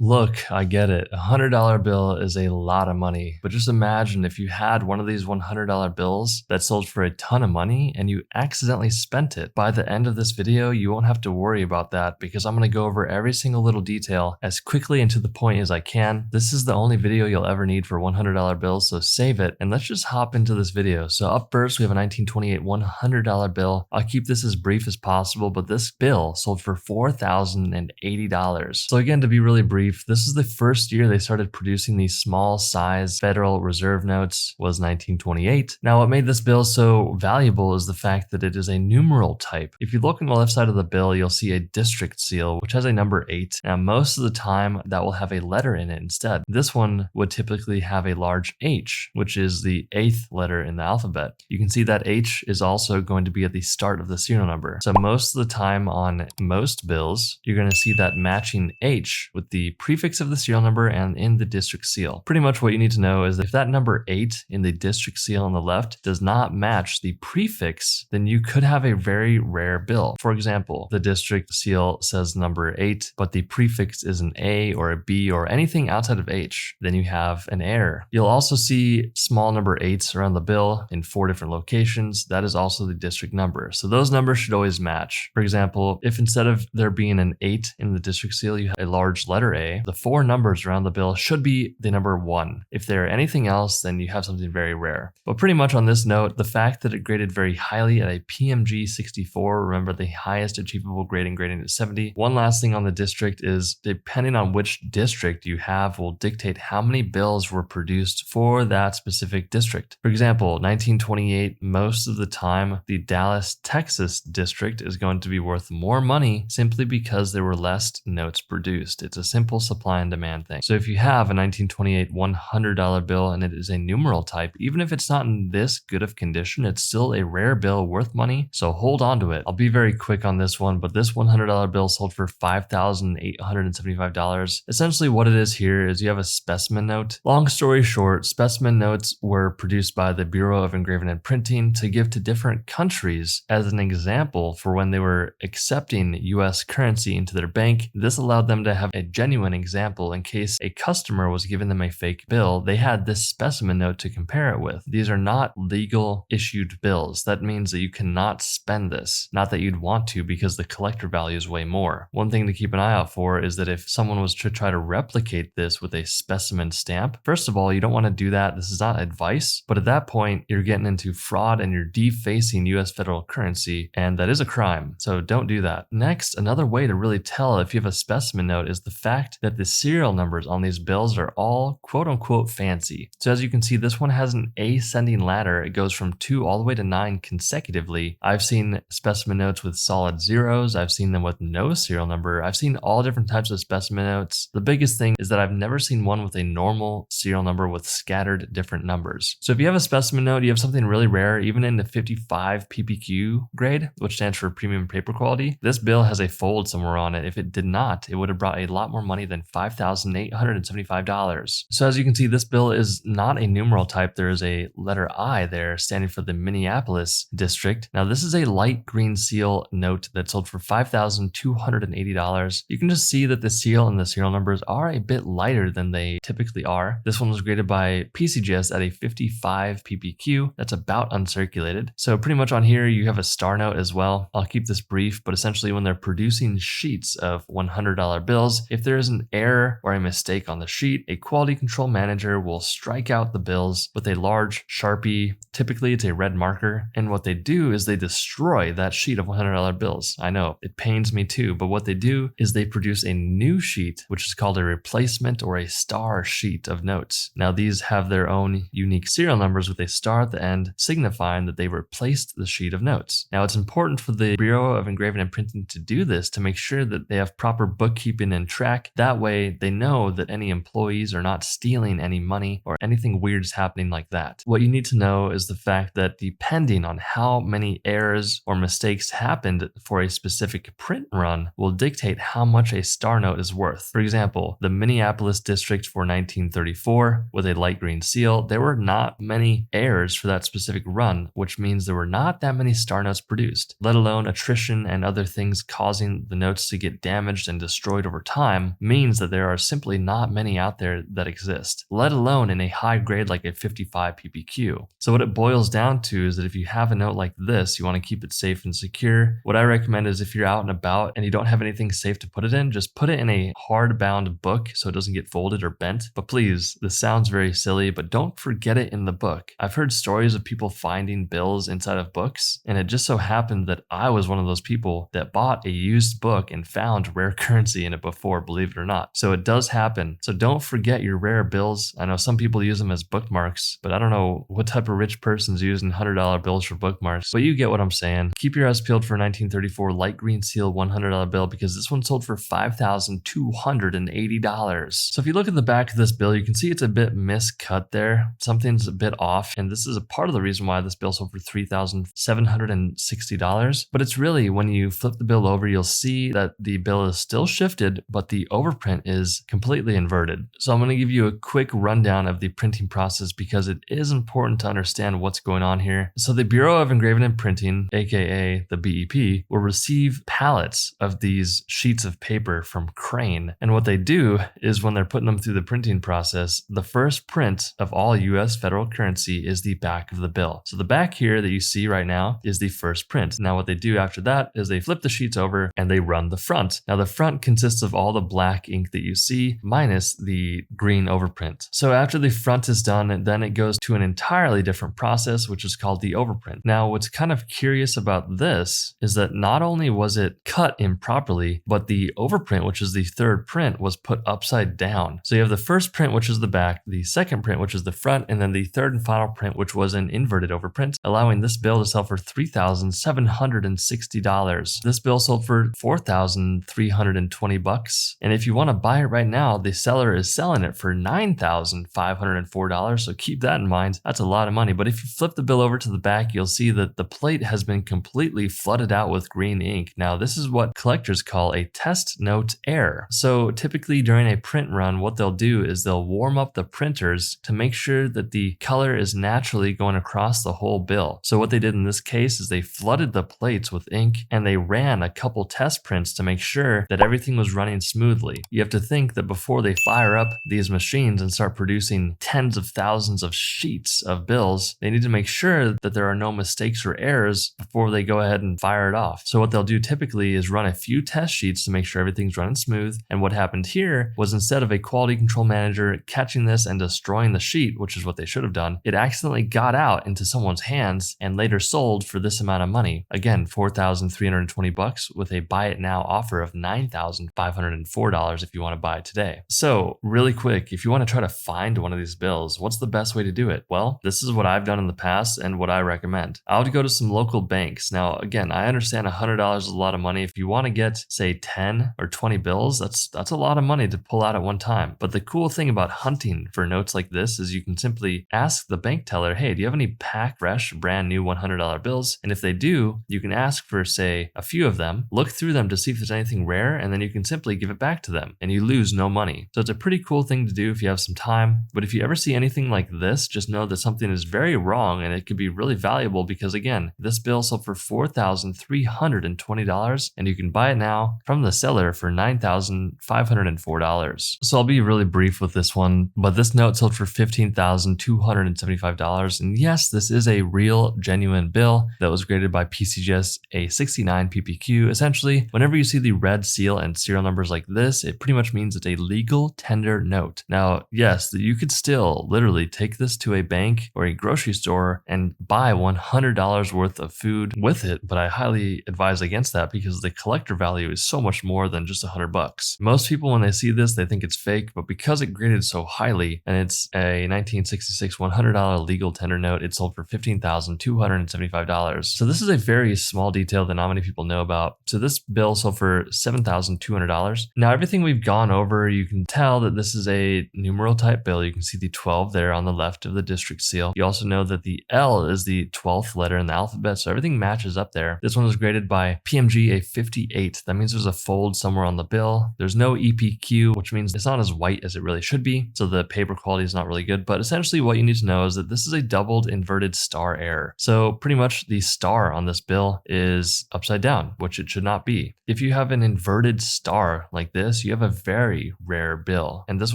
Look, I get it. $100 bill is a lot of money, but just imagine if you had one of these $100 bills that sold for a ton of money and you accidentally spent it. By the end of this video, you won't have to worry about that because I'm going to go over every single little detail as quickly and to the point as I can. This is the only video you'll ever need for $100 bills, so save it and let's just hop into this video. So up first, we have a 1928 $100 bill. I'll keep this as brief as possible, but this bill sold for $4,080. So again, to be really brief, this is the first year they started producing these small size Federal Reserve notes was 1928. Now what made this bill so valuable is the fact that it is a numeral type. If you look on the left side of the bill, you'll see a district seal, which has a number 8. Now most of the time that will have a letter in it instead. This one would typically have a large H, which is the 8th letter in the alphabet. You can see that H is also going to be at the start of the serial number. So most of the time on most bills, you're going to see that matching H with the prefix of the serial number and in the district seal. Pretty much what you need to know is that if that number 8 in the district seal on the left does not match the prefix, then you could have a very rare bill. For example, the district seal says number 8, but the prefix is an A or a B or anything outside of H, then you have an error. You'll also see small number 8s around the bill in 4 different locations. That is also the district number. So those numbers should always match. For example, if instead of there being an 8 in the district seal, you have a large letter A, the 4 numbers around the bill should be the number 1. If they're anything else, then you have something very rare. But pretty much on this note, the fact that it graded very highly at a PMG 64, remember the highest achievable grading at 70. One last thing on the district is depending on which district you have will dictate how many bills were produced for that specific district. For example, 1928, most of the time, the Dallas, Texas district is going to be worth more money simply because there were less notes produced. It's a simple supply and demand thing. So if you have a 1928 $100 bill and it is a numeral type, even if it's not in this good of condition, it's still a rare bill worth money. So hold on to it. I'll be very quick on this one, but this $100 bill sold for $5,875. Essentially what it is here is you have a specimen note. Long story short, specimen notes were produced by the Bureau of Engraving and Printing to give to different countries as an example for when they were accepting US currency into their bank. This allowed them to have a genuine example in case a customer was giving them a fake bill. They had this specimen note to compare it with. These are not legal issued bills. That means that you cannot spend this. Not that you'd want to because the collector value is way more. One thing to keep an eye out for is that if someone was to try to replicate this with a specimen stamp, first of all, you don't want to do that. This is not advice, but at that point, you're getting into fraud and you're defacing US federal currency, and that is a crime. So don't do that. Next, another way to really tell if you have a specimen note is the fact that the serial numbers on these bills are all quote unquote fancy. So as you can see, this one has an ascending ladder. It goes from 2 all the way to 9 consecutively. I've seen specimen notes with solid zeros. I've seen them with no serial number. I've seen all different types of specimen notes. The biggest thing is that I've never seen one with a normal serial number with scattered different numbers. So if you have a specimen note, you have something really rare, even in the 55 PPQ grade, which stands for premium paper quality. This bill has a fold somewhere on it. If it did not, it would have brought a lot more money than $5,875. So as you can see, this bill is not a numeral type. There is a letter I there standing for the Minneapolis district. Now this is a light green seal note that sold for $5,280. You can just see that the seal and the serial numbers are a bit lighter than they typically are. This one was graded by PCGS at a 55 PPQ. That's about uncirculated. So pretty much on here, you have a star note as well. I'll keep this brief, but essentially when they're producing sheets of $100 bills, if there is an error or a mistake on the sheet, a quality control manager will strike out the bills with a large Sharpie. Typically it's a red marker. And what they do is they destroy that sheet of $100 bills. I know it pains me too, but what they do is they produce a new sheet, which is called a replacement or a star sheet of notes. Now these have their own unique serial numbers with a star at the end, signifying that they replaced the sheet of notes. Now it's important for the Bureau of Engraving and Printing to do this to make sure that they have proper bookkeeping and track. That way they know that any employees are not stealing any money or anything weird is happening like that. What you need to know is the fact that depending on how many errors or mistakes happened for a specific print run will dictate how much a star note is worth. For example, the Minneapolis district for 1934 with a light green seal, there were not many errors for that specific run, which means there were not that many star notes produced, let alone attrition and other things causing the notes to get damaged and destroyed over time means that there are simply not many out there that exist, let alone in a high grade like a 55 ppq. So what it boils down to is that if you have a note like this, you want to keep it safe and secure. What I recommend is if you're out and about and you don't have anything safe to put it in, just put it in a hardbound book so it doesn't get folded or bent. But please, this sounds very silly, but don't forget it in the book. I've heard stories of people finding bills inside of books, and it just so happened that I was one of those people that bought a used book and found rare currency in it before, believe it or not. So it does happen. So don't forget your rare bills. I know some people use them as bookmarks, but I don't know what type of rich person's using $100 bills for bookmarks, but you get what I'm saying. Keep your eyes peeled for a 1934 light green seal $100 bill because this one sold for $5,280. So if you look at the back of this bill, you can see it's a bit miscut there. Something's a bit off, and this is a part of the reason why this bill sold for $3,760. But it's really, when you flip the bill over, you'll see that the bill is still shifted, but the overprint is completely inverted. So I'm going to give you a quick rundown of the printing process because it is important to understand what's going on here. So the Bureau of Engraving and Printing, aka the BEP, will receive pallets of these sheets of paper from Crane. And what they do is when they're putting them through the printing process, the first print of all US federal currency is the back of the bill. So the back here that you see right now is the first print. Now what they do after that is they flip the sheets over and they run the front. Now the front consists of all the black ink that you see minus the green overprint. So after the front is done, then it goes to an entirely different process, which is called the overprint. Now what's kind of curious about this is that not only was it cut improperly, but the overprint, which is the third print, was put upside down. So you have the first print, which is the back, the second print, which is the front, and then the third and final print, which was an inverted overprint, allowing this bill to sell for $3,760. This bill sold for $4,320. And if you want to buy it right now, the seller is selling it for $9,504. So keep that in mind. That's a lot of money. But if you flip the bill over to the back, you'll see that the plate has been completely flooded out with green ink. Now, this is what collectors call a test note error. So typically during a print run, what they'll do is they'll warm up the printers to make sure that the color is naturally going across the whole bill. So what they did in this case is they flooded the plates with ink and they ran a couple test prints to make sure that everything was running smoothly. You have to think that before they fire up these machines and start producing tens of thousands of sheets of bills, they need to make sure that there are no mistakes or errors before they go ahead and fire it off. So what they'll do typically is run a few test sheets to make sure everything's running smooth. And what happened here was instead of a quality control manager catching this and destroying the sheet, which is what they should have done, it accidentally got out into someone's hands and later sold for this amount of money. Again, $4,320 with a buy it now offer of $9,504 if you want to buy it today. So really quick, if you want to try to find one of these bills, what's the best way to do it? Well, this is what I've done in the past and what I recommend. I would go to some local banks. Now, again, I understand $100 is a lot of money. If you want to get, say, 10 or 20 bills, that's a lot of money to pull out at one time. But the cool thing about hunting for notes like this is you can simply ask the bank teller, hey, do you have any pack fresh, brand new $100 bills? And if they do, you can ask for, say, a few of them, look through them to see if there's anything rare, and then you can simply give it back to them and you lose no money. So it's a pretty cool thing to do if you have some time. But if you ever see anything like this, just know that something is very wrong and it could be really valuable because, again, this bill sold for $4,320 and you can buy it now from the seller for $9,504. So I'll be really brief with this one, but this note sold for $15,275. And yes, this is a real, genuine bill that was graded by PCGS a 69 ppq. Essentially, whenever you see the red seal and serial numbers like this, it pretty much means it's a legal tender note. Now, yes, you could still literally take this to a bank or a grocery store and buy $100 worth of food with it, but I highly advise against that because the collector value is so much more than just $100. Most people, when they see this, they think it's fake, but because it graded so highly and it's a 1966 $100 legal tender note, it sold for $15,275. So this is a very small detail that not many people know about. So this bill sold for $7,200. Now, everything we've gone over, you can tell that this is a numeral type bill. You can see the 12 there on the left of the district seal. You also know that the L is the 12th letter in the alphabet, so everything matches up there. This one was graded by PMG a 58. That means there's a fold somewhere on the bill. There's no EPQ, which means it's not as white as it really should be, so the paper quality is not really good. But essentially what you need to know is that this is a doubled inverted star error. So pretty much the star on this bill is upside down, which it should not be. If you have an inverted star like this, this, you have a very rare bill. And this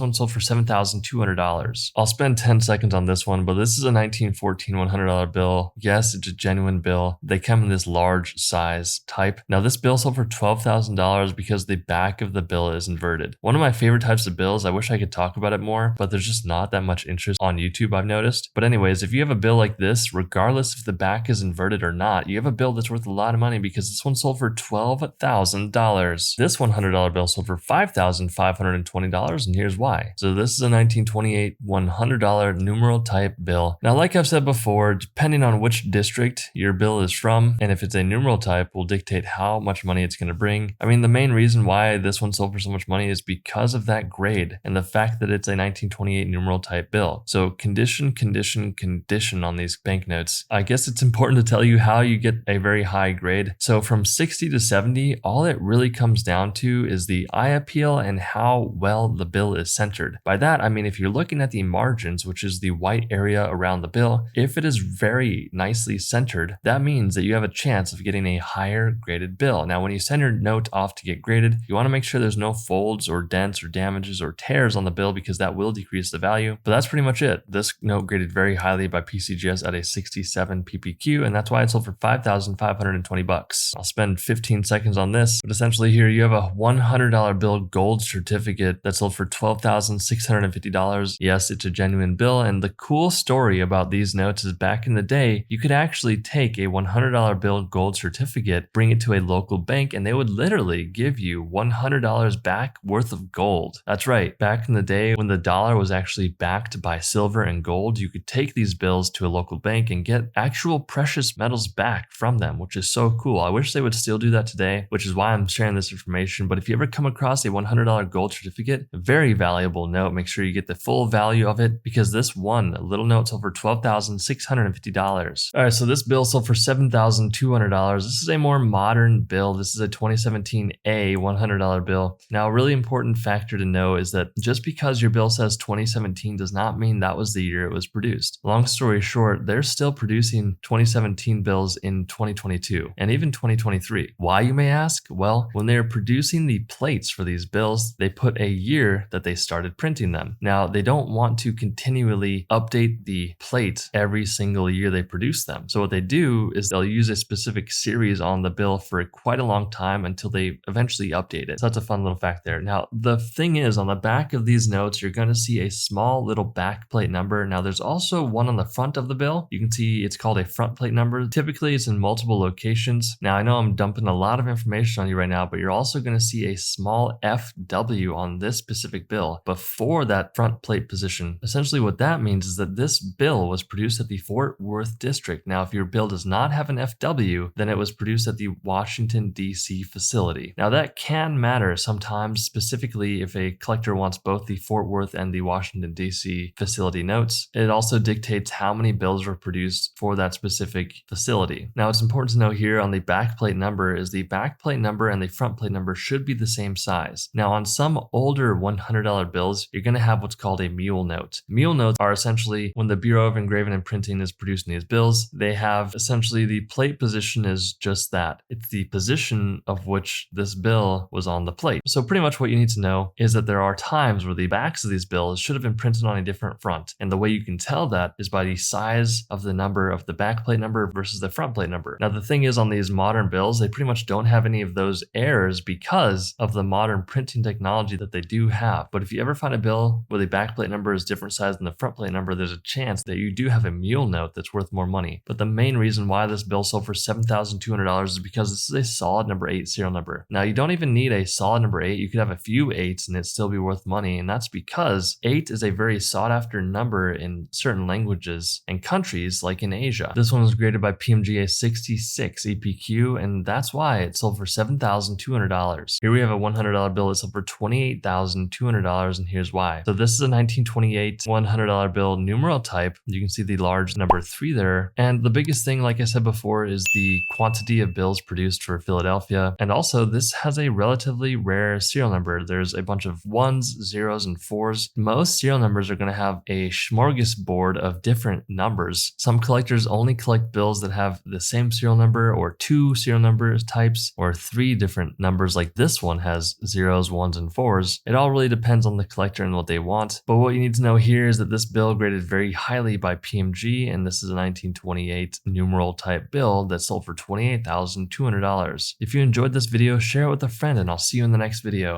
one sold for $7,200. I'll spend 10 seconds on this one, but this is a 1914 $100 bill. Yes, it's a genuine bill. They come in this large size type. Now this bill sold for $12,000 because the back of the bill is inverted. One of my favorite types of bills, I wish I could talk about it more, but there's just not that much interest on YouTube, I've noticed. But anyways, if you have a bill like this, regardless if the back is inverted or not, you have a bill that's worth a lot of money because this one sold for $12,000. This $100 bill sold for $5,520, and here's why. So this is a 1928 $100 numeral type bill. Now, like I've said before, depending on which district your bill is from, and if it's a numeral type, will dictate how much money it's going to bring. I mean, the main reason why this one sold for so much money is because of that grade and the fact that it's a 1928 numeral type bill. So condition, condition, condition on these banknotes. I guess it's important to tell you how you get a very high grade. So from 60 to 70, all it really comes down to is the eye appeal and how well the bill is centered. By that, I mean, if you're looking at the margins, which is the white area around the bill, if it is very nicely centered, that means that you have a chance of getting a higher graded bill. Now, when you send your note off to get graded, you want to make sure there's no folds or dents or damages or tears on the bill because that will decrease the value. But that's pretty much it. This note graded very highly by PCGS at a 67 PPQ, and that's why it sold for $5,520. I'll spend 15 seconds on this, but essentially here you have a $100 bill gold certificate that sold for $12,650. Yes, it's a genuine bill, and the cool story about these notes is back in the day, you could actually take a $100 bill gold certificate, bring it to a local bank, and they would literally give you $100 back worth of gold. That's right. Back in the day when the dollar was actually backed by silver and gold, you could take these bills to a local bank and get actual precious metals back from them, which is so cool. I wish they would still do that today, which is why I'm sharing this information. But if you ever come across a $100 gold certificate, a very valuable note, make sure you get the full value of it because this one little note sold for $12,650. All right, so this bill sold for $7,200. This is a more modern bill. This is a 2017 A $100 bill. Now, a really important factor to know is that just because your bill says 2017 does not mean that was the year it was produced. Long story short, they're still producing 2017 bills in 2022 and even 2023. Why, you may ask? Well, when they're producing the plates for these bills, they put a year that they started printing them. Now, they don't want to continually update the plate every single year they produce them. So what they do is they'll use a specific series on the bill for quite a long time until they eventually update it. So that's a fun little fact there. Now, the thing is, on the back of these notes, you're going to see a small little back plate number. Now, there's also one on the front of the bill. You can see it's called a front plate number. Typically, it's in multiple locations. Now, I know I'm dumping a lot of information on you right now, but you're also going to see a small FW on this specific bill before that front plate position. Essentially, what that means is that this bill was produced at the Fort Worth district. Now, if your bill does not have an FW, then it was produced at the Washington, D.C. facility. Now, that can matter sometimes, specifically if a collector wants both the Fort Worth and the Washington, D.C. facility notes. It also dictates how many bills were produced for that specific facility. Now, it's important to know here on the back plate number is the back plate number and the front plate number should be the same size. Now, on some older $100 bills, you're going to have what's called a mule note. Mule notes are essentially when the Bureau of Engraving and Printing is producing these bills, they have essentially the plate position is just that. It's the position of which this bill was on the plate. So pretty much what you need to know is that there are times where the backs of these bills should have been printed on a different front. And the way you can tell that is by the size of the number of the back plate number versus the front plate number. Now, the thing is, on these modern bills, they pretty much don't have any of those errors because of the modern printing technology that they do have. But if you ever find a bill where the back plate number is different size than the front plate number, there's a chance that you do have a mule note that's worth more money. But the main reason why this bill sold for $7,200 is because this is a solid number 8 serial number. Now, you don't even need a solid number 8. You could have a few 8s and it'd still be worth money. And that's because 8 is a very sought after number in certain languages and countries like in Asia. This one was graded by PMGA 66 EPQ, and that's why it sold for $7,200. Here we have a $100 bill that sold for $28,200, and here's why. So this is a 1928 $100 bill numeral type. You can see the large number 3 there. And the biggest thing, like I said before, is the quantity of bills produced for Philadelphia. And also, this has a relatively rare serial number. There's a bunch of 1s, 0s, and 4s. Most serial numbers are going to have a smorgasbord of different numbers. Some collectors only collect bills that have the same serial number or 2 serial numbers types or 3 different numbers, like this one has zeros, ones, and fours. It all really depends on the collector and what they want, but what you need to know here is that this bill graded very highly by PMG, and this is a 1928 numeral type bill that sold for $28,200. If you enjoyed this video, share it with a friend, and I'll see you in the next video.